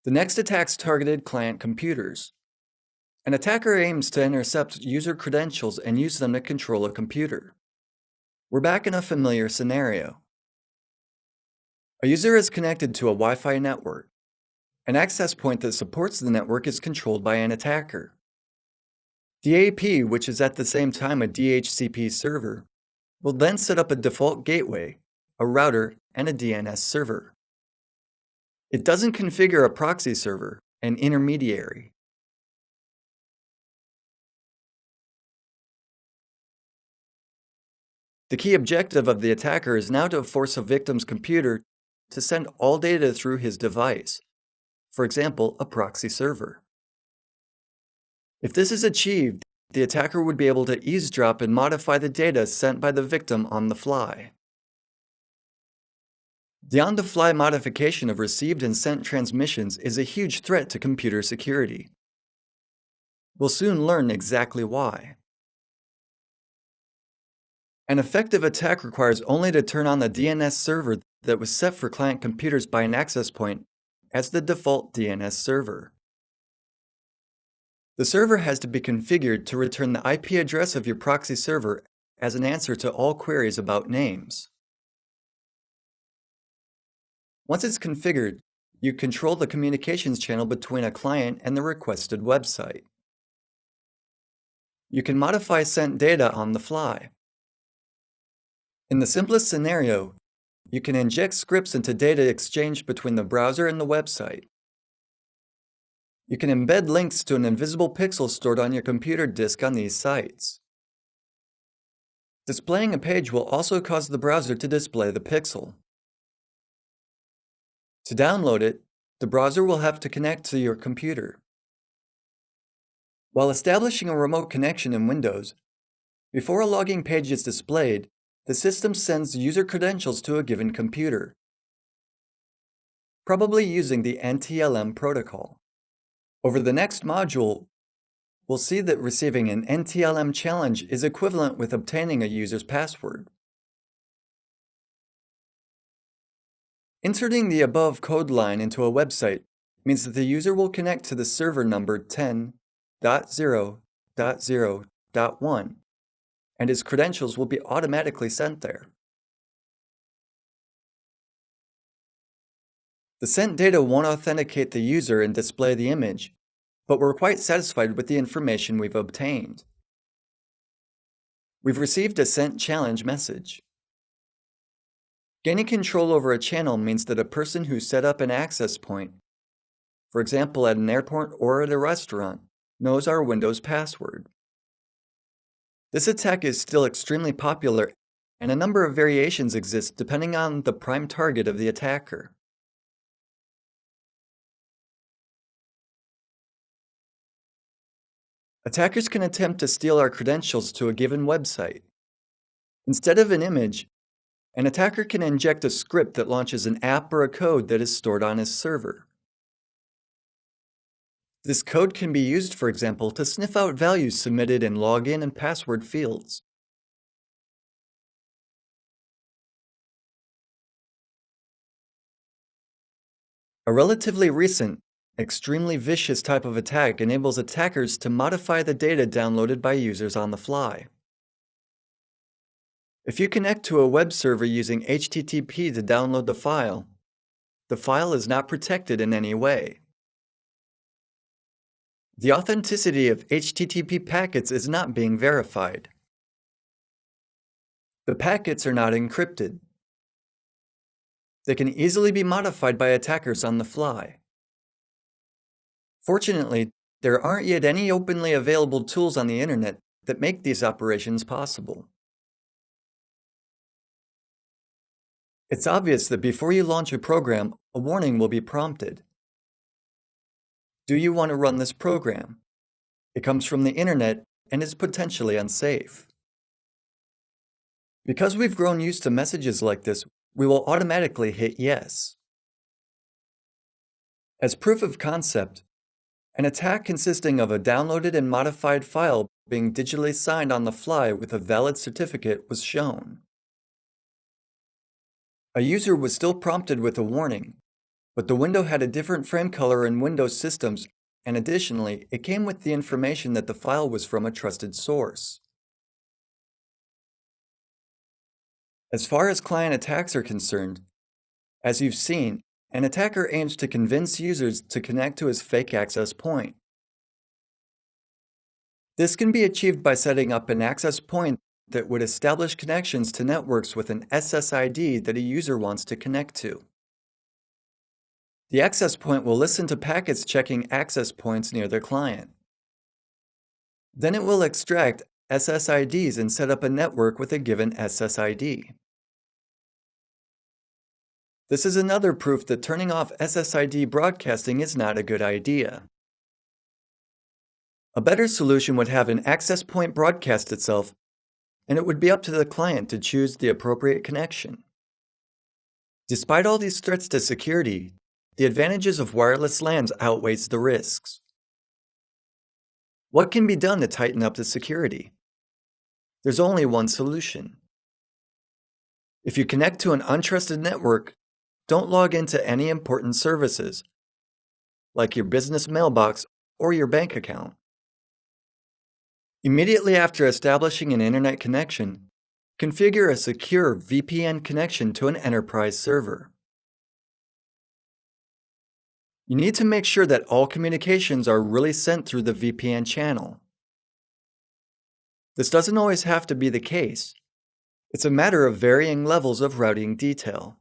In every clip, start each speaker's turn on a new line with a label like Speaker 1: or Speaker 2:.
Speaker 1: The next attack's targeted client computers. An attacker aims to intercept user credentials and use them to control a computer. We're back in a familiar scenario. A user is connected to a Wi-Fi network. An access point that supports the network is controlled by an attacker. The AP, which is at the same time a DHCP server, will then set up a default gateway, a router, and a DNS server. It doesn't configure a proxy server, an intermediary. The key objective of the attacker is now to force a victim's computer to send all data through his device, for example, a proxy server. If this is achieved, the attacker would be able to eavesdrop and modify the data sent by the victim on the fly. The on-the-fly modification of received and sent transmissions is a huge threat to computer security. We'll soon learn exactly why. An effective attack requires only to turn on the DNS server that was set for client computers by an access point as the default DNS server. The server has to be configured to return the IP address of your proxy server as an answer to all queries about names. Once it's configured, you control the communications channel between a client and the requested website. You can modify sent data on the fly. In the simplest scenario, you can inject scripts into data exchanged between the browser and the website. You can embed links to an invisible pixel stored on your computer disk on these sites. Displaying a page will also cause the browser to display the pixel. To download it, the browser will have to connect to your computer. While establishing a remote connection in Windows, before a logging page is displayed, the system sends user credentials to a given computer, probably using the NTLM protocol. Over the next module, we'll see that receiving an NTLM challenge is equivalent with obtaining a user's password. Inserting the above code line into a website means that the user will connect to the server number 10.0.0.1, and his credentials will be automatically sent there. The sent data won't authenticate the user and display the image, but we're quite satisfied with the information we've obtained. We've received a sent challenge message. Gaining control over a channel means that a person who set up an access point, for example at an airport or at a restaurant, knows our Windows password. This attack is still extremely popular, and a number of variations exist depending on the prime target of the attacker. Attackers can attempt to steal our credentials to a given website. Instead of an image, an attacker can inject a script that launches an app or a code that is stored on his server. This code can be used, for example, to sniff out values submitted in login and password fields. A relatively recent, extremely vicious type of attack enables attackers to modify the data downloaded by users on the fly. If you connect to a web server using HTTP to download the file is not protected in any way. The authenticity of HTTP packets is not being verified. The packets are not encrypted. They can easily be modified by attackers on the fly. Fortunately, there aren't yet any openly available tools on the internet that make these operations possible. It's obvious that before you launch a program, a warning will be prompted. Do you want to run this program? It comes from the internet and is potentially unsafe. Because we've grown used to messages like this, we will automatically hit yes. As proof of concept, an attack consisting of a downloaded and modified file being digitally signed on the fly with a valid certificate was shown. A user was still prompted with a warning, but the window had a different frame color in Windows systems, and additionally, it came with the information that the file was from a trusted source. As far as client attacks are concerned, as you've seen, an attacker aims to convince users to connect to his fake access point. This can be achieved by setting up an access point that would establish connections to networks with an SSID that a user wants to connect to. The access point will listen to packets checking access points near their client. Then it will extract SSIDs and set up a network with a given SSID. This is another proof that turning off SSID broadcasting is not a good idea. A better solution would have an access point broadcast itself, and it would be up to the client to choose the appropriate connection. Despite all these threats to security, the advantages of wireless LANs outweighs the risks. What can be done to tighten up the security? There's only one solution. If you connect to an untrusted network, don't log into any important services, like your business mailbox or your bank account. Immediately after establishing an internet connection, configure a secure VPN connection to an enterprise server. You need to make sure that all communications are really sent through the VPN channel. This doesn't always have to be the case. It's a matter of varying levels of routing detail.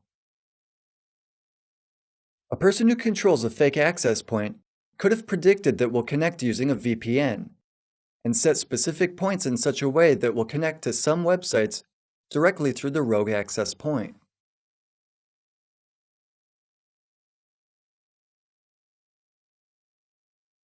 Speaker 1: A person who controls a fake access point could have predicted that we'll connect using a VPN and set specific points in such a way that will connect to some websites directly through the rogue access point.